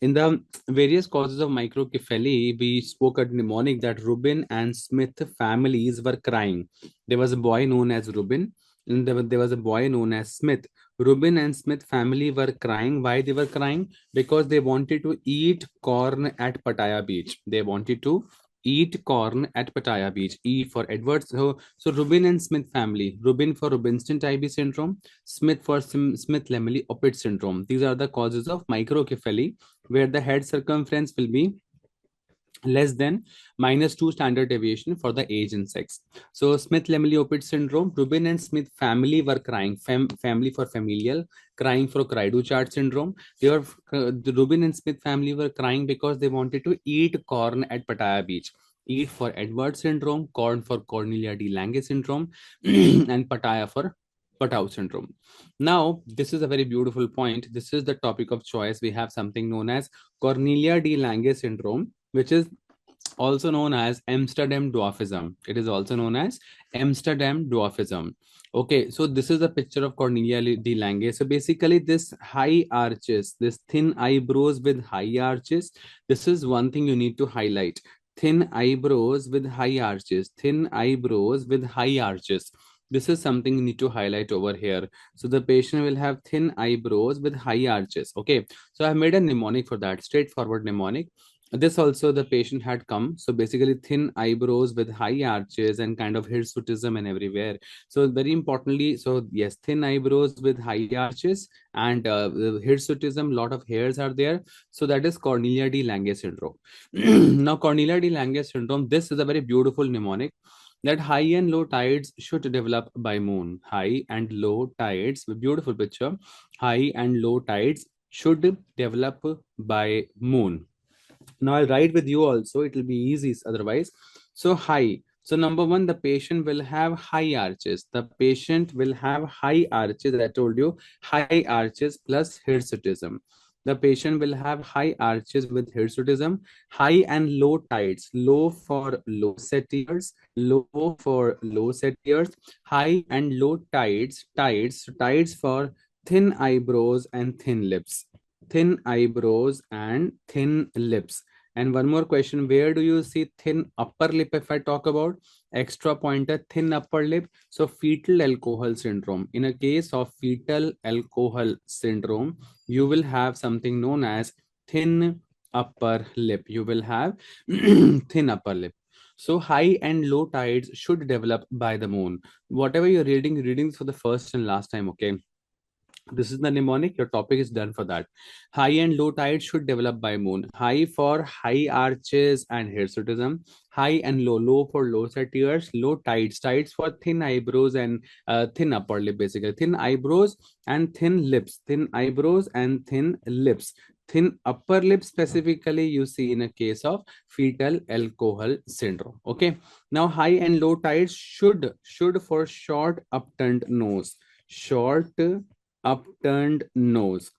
In the various causes of microcephaly, we spoke at mnemonic that Rubin and Smith families were crying. There was a boy known as Rubin, and there was a boy known as Smith. Rubin and Smith family were crying. Why they were crying? Because they wanted to eat corn at Pattaya beach. They wanted to eat corn at Pattaya beach. E for Edward. So Rubin and Smith family. Rubin for Rubinstein-Tybee syndrome. Smith for Smith-Lemli-Opitz syndrome. These are the causes of microcephaly, where the head circumference will be less than -2 standard deviation for the age and sex. So Smith-Lemli-Opitz syndrome, Rubin and Smith family were crying, family for familial, crying for Cry-Duchard syndrome. The Rubin and Smith family were crying because they wanted to eat corn at Pattaya beach. Eat for Edward syndrome, corn for Cornelia de Lange syndrome, and Pattaya for Patau syndrome. Now, this is a very beautiful point. This is the topic of choice. We have something known as Cornelia de Lange syndrome, which is also known as Amsterdam dwarfism. It is also known as Amsterdam dwarfism. Okay, so this is a picture of Cornelia de Lange. So basically, this high arches, this thin eyebrows with high arches, this is one thing you need to highlight. Thin eyebrows with high arches, thin eyebrows with high arches. This is something you need to highlight over here. So the patient will have thin eyebrows with high arches. Okay, so I made a mnemonic for that, straightforward mnemonic. This also the patient had come. So basically thin eyebrows with high arches and kind of hirsutism and everywhere. So very importantly, so yes, thin eyebrows with high arches and hirsutism, lot of hairs are there. So that is Cornelia de Lange syndrome. Now Cornelia de Lange syndrome, this is a very beautiful mnemonic that high and low tides should develop by moon. High and low tides, beautiful picture. High and low tides should develop by moon. Now I'll write with you also, it will be easy otherwise. So high. So number one, the patient will have high arches. The patient will have high arches. I told you, high arches plus hirsutism. The patient will have high arches with hirsutism, high and low tides. Low for low set ears, low for low set ears, high and low tides, tides for thin eyebrows and thin lips. Thin eyebrows and thin lips. And one more question, where do you see thin upper lip? If I talk about extra pointer, thin upper lip. So fetal alcohol syndrome. In a case of fetal alcohol syndrome, you will have something known as thin upper lip. You will have thin upper lip. So high and low tides should develop by the moon. Whatever you're reading for the first and last time, okay? This is the mnemonic. Your topic is done for that. High and low tide should develop by moon. High for high arches and hirsutism. High and low. Low for low set ears. Low tides. Tides for thin eyebrows and thin upper lip, basically. Thin eyebrows and thin lips. Thin eyebrows and thin lips. Thin upper lip specifically you see in a case of fetal alcohol syndrome. Okay. Now high and low tides should for short upturned nose. Short upturned nose.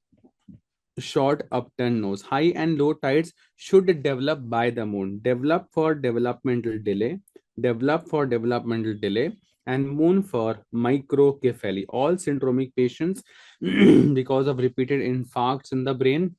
Short upturned nose. High and low tides should develop by the moon. Develop for developmental delay. Develop for developmental delay. And moon for microcephaly. All syndromic patients, because of repeated infarcts in the brain,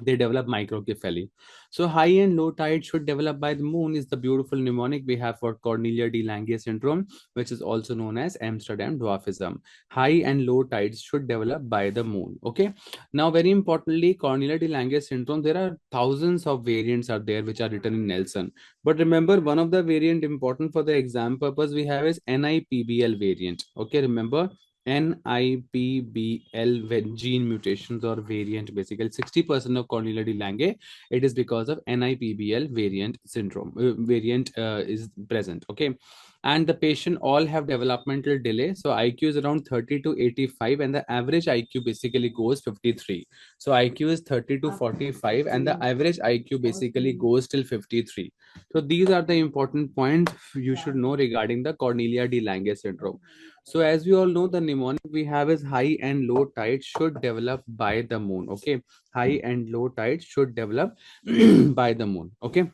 they develop microcephaly. So high and low tide should develop by the moon is the beautiful mnemonic we have for Cornelia de Lange syndrome, which is also known as Amsterdam dwarfism. High and low tides should develop by the moon. Okay. Now, very importantly, Cornelia de Lange syndrome, there are thousands of variants are there which are written in Nelson. But remember, one of the variant important for the exam purpose we have is NIPBL variant. Okay, remember NIPBL gene mutations or variant, basically 60% of Cornelia de Lange, it is because of NIPBL variant syndrome. Variant is present. Okay. And the patient all have developmental delay. So IQ is around 30 to 85 and the average IQ basically goes 53. So IQ is 30 to 45 and the average IQ basically goes till 53. So these are the important points you should know regarding the Cornelia de Lange syndrome. So as we all know, the mnemonic we have is high and low tide should develop by the moon. Okay. High and low tide should develop by the moon. Okay.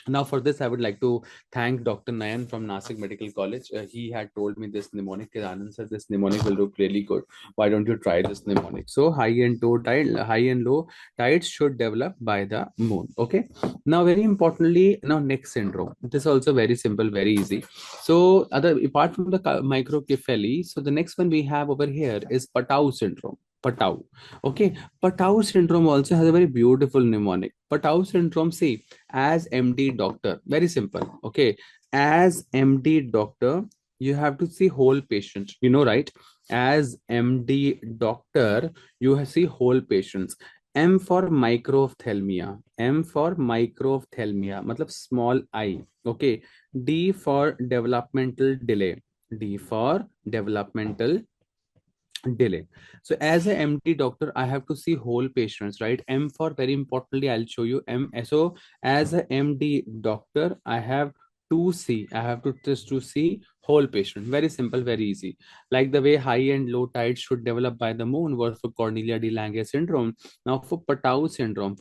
Now, for this, I would like to thank Dr. Nayan from Nasik Medical College. He had told me this mnemonic, Anand sir, this mnemonic will look really good. Why don't you try this mnemonic? So, high and low tides should develop by the moon. Okay. Now, very importantly, now neck syndrome. This is also very simple, very easy. So, other apart from the microcephaly, so the next one we have over here is Patau syndrome. Patau. Okay. Patau syndrome also has a very beautiful mnemonic. Patau syndrome, see, as MD doctor, very simple. Okay, as MD doctor, you have to see whole patient, you know, right? As MD doctor, you see whole patients. M for microphthalmia, M for microphthalmia matlab small I. Okay, D for developmental delay, D for developmental delay. So as a MD doctor, I have to see whole patients, right? M for, very importantly, I'll show you M. So as a MD doctor, I have to just to see whole patient. Very simple, very easy. Like the way high and low tides should develop by the moon was for Cornelia de Lange syndrome. Now for Patau syndrome,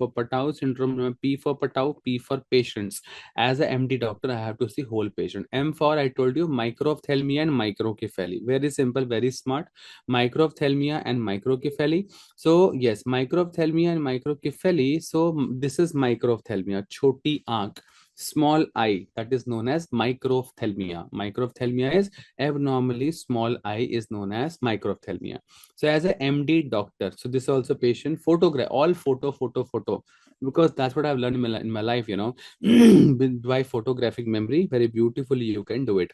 P for Patau, P for patients. As a MD doctor, I have to see whole patient. M for, I told you, microphthalmia and microcephaly. Very simple, very smart. Microphthalmia and microcephaly. So yes, microphthalmia and microcephaly. So this is microphthalmia, choti aankh, small eye, that is known as microphthalmia. Microphthalmia is abnormally small eye, is known as microphthalmia. So as a MD doctor, so this is also patient photograph, all photo, because that's what I've learned in my life, you know. By photographic memory, very beautifully you can do it.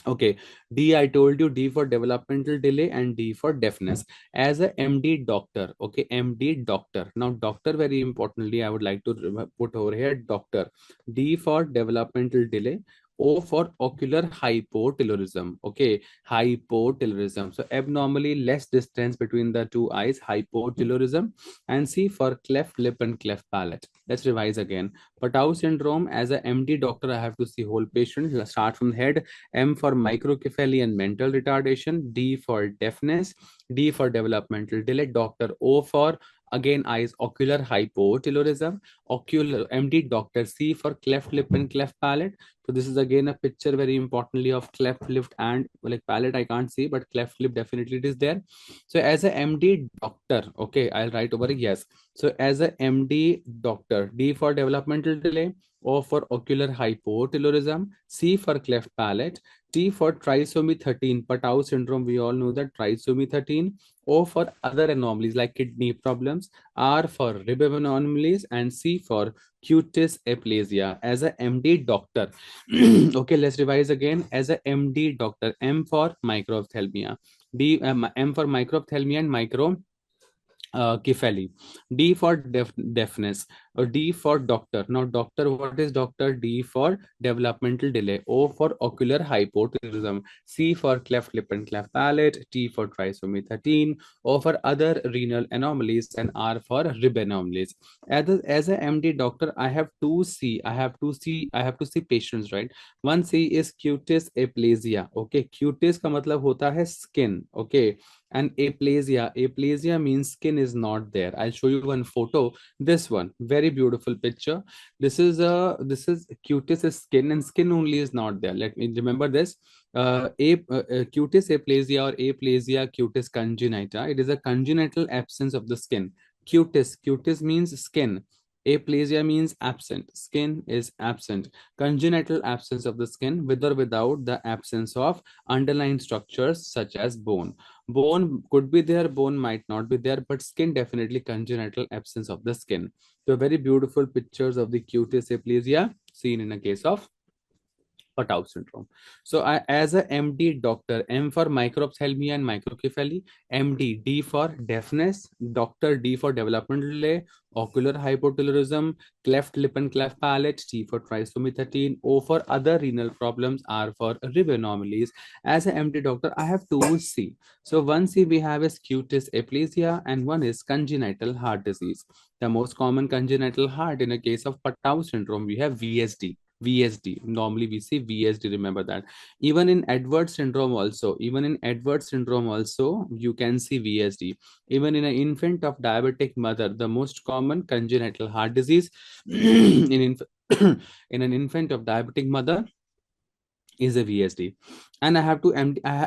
Okay, D, I told you, D for developmental delay and D for deafness. As a MD doctor, okay, MD doctor. Now, doctor, very importantly, I would like to put over here doctor. D for developmental delay. O for ocular hypotelorism. Okay, hypotelorism. So, abnormally less distance between the two eyes, hypotelorism. And C for cleft lip and cleft palate. Let's revise again. Patau syndrome, as a MD doctor, I have to see whole patient. Let's start from head. M for microcephaly and mental retardation, D for deafness, D for developmental delay, Dr. O for, again, eyes, ocular hypotelorism, ocular MD doctor. C for cleft lip and cleft palate. So this is again a picture, very importantly, of cleft lip and like palate I can't see, but cleft lip definitely it is there. So as a MD doctor, okay, I'll write over it, yes. So as a MD doctor, D for developmental delay, O for ocular hypotelorism, C for cleft palate, T for trisomy 13, Patau syndrome, we all know that trisomy 13, O for other anomalies like kidney problems, R for rib anomalies, and C for cutis aplasia. As a MD doctor, okay, let's revise again. As a MD doctor, M for microphthalmia, M for microphthalmia and micro Kifeli. D for deafness, or D for doctor. Now, doctor, what is doctor? D for developmental delay. O for ocular hypotelorism. C for cleft lip and cleft palate. T for trisomy 13. O for other renal anomalies, and R for rib anomalies. As a MD doctor, I have two C. I have to see patients, right? One C is cutis aplasia. Okay, cutis का मतलब होता है skin. Okay, and aplasia means skin is not there. I'll show you one photo. This one, very beautiful picture. This is cutis is skin, and skin only is not there. Let me remember this. Cutis aplasia or aplasia cutis congenita, it is a congenital absence of the skin. Cutis means skin. Aplasia means absent, skin is absent. Congenital absence of the skin, with or without the absence of underlying structures such as bone. Bone could be there, bone might not be there, but skin definitely, congenital absence of the skin. So very beautiful pictures of the cutis aplasia seen in a case of Patau syndrome. So as a MD doctor, M for microphthalmia and microcephaly, MD, D for deafness, Doctor, D for developmental delay, ocular hypotelorism, cleft lip and cleft palate, T for trisomy 13, O for other renal problems, R for rib anomalies. As a MD doctor, I have two C. So one C we have is cutis aplasia and one is congenital heart disease. The most common congenital heart in a case of Patau syndrome, we have VSD. VSD. Normally we see VSD, remember that. Even in Edward syndrome also, you can see VSD. Even in an infant of diabetic mother, the most common congenital heart disease in in an infant of diabetic mother is a VSD. And I have to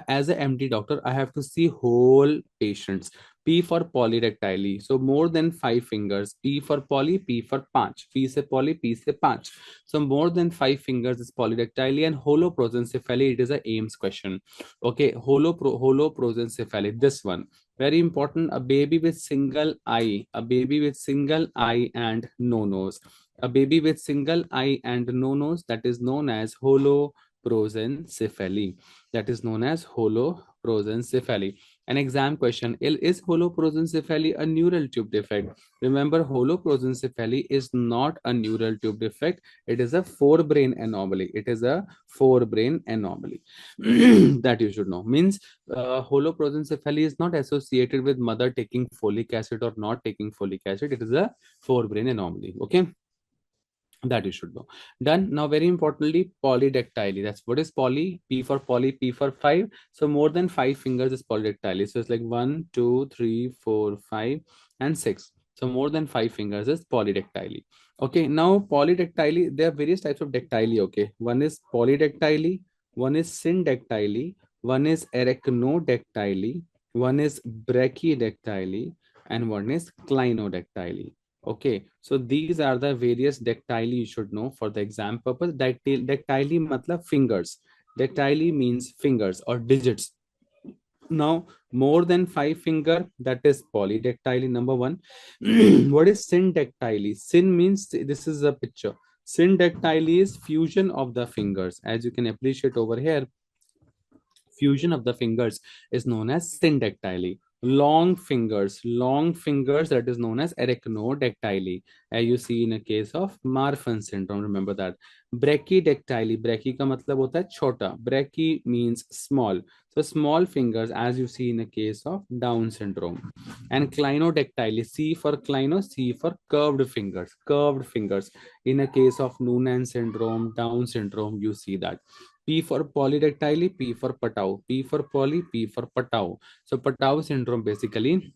as a MD doctor, I have to see whole patients. P for polydactyly, so more than 5 fingers. P for poly, P for panch. P se poly, P se panch. So more than 5 fingers is polydactyly. And holoprosencephaly, it is a AIMS question. Okay, holoprosencephaly, this one very important. A baby with single eye, a baby with single eye and no nose. A baby with single eye and no nose, that is known as holoprosencephaly. That is known as holoprosencephaly. An exam question: is holoprosencephaly a neural tube defect? Remember, holoprosencephaly is not a neural tube defect. It is a forebrain anomaly. It is a forebrain anomaly that you should know. Means holoprosencephaly is not associated with mother taking folic acid or not taking folic acid. It is a forebrain anomaly. Okay, that you should know. Done. Now very importantly, polydactyly. That's what is poly. P for poly, P for 5. So more than 5 fingers is polydactyly. So it's like 1, 2, 3, 4, 5 and 6. So more than 5 fingers is polydactyly. Okay, now polydactyly, there are various types of dactyly. Okay, one is polydactyly, one is syndactyly, one is arachnodactyly, one is brachydactyly, and one is clinodactyly. Okay, so these are the various dactyly you should know for the exam purpose. Dactyly matlab fingers. Dactyly means fingers or digits. Now, more than 5 finger, that is polydactyly, number one. What is syndactyly? Syn means, this is a picture. Syndactyly is fusion of the fingers. As you can appreciate over here, fusion of the fingers is known as syndactyly. Long fingers, that is known as arachnodactyly, as you see in a case of Marfan syndrome. Remember that. Brachydactyly, brachy का मतलब होता है छोटा. Brachy means small. So small fingers, as you see in a case of Down syndrome. And clinodactyly, C for clino, C for curved fingers. Curved fingers. In a case of Noonan syndrome, Down syndrome, you see that. P for polydactyly, P for Patau. P for poly, P for Patau. So Patau syndrome basically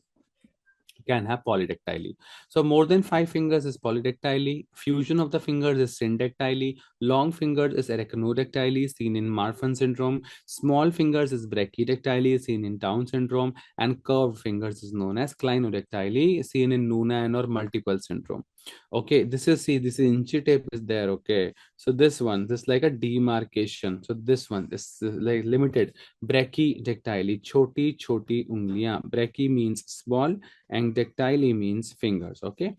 can have polydactyly. So more than 5 fingers is polydactyly. Fusion of the fingers is syndactyly. Long fingers is arachnodactyly, seen in Marfan syndrome. Small fingers is brachydactyly, seen in Down syndrome. And curved fingers is known as clinodactyly, seen in Noonan or multiple syndrome. Okay, this is, see, this inchy tape is there. Okay, so this one, this like a demarcation. So this one, this is like limited. Brachydactyly, choti choti ungliyan. Brachy means small and dactyly means fingers. Okay.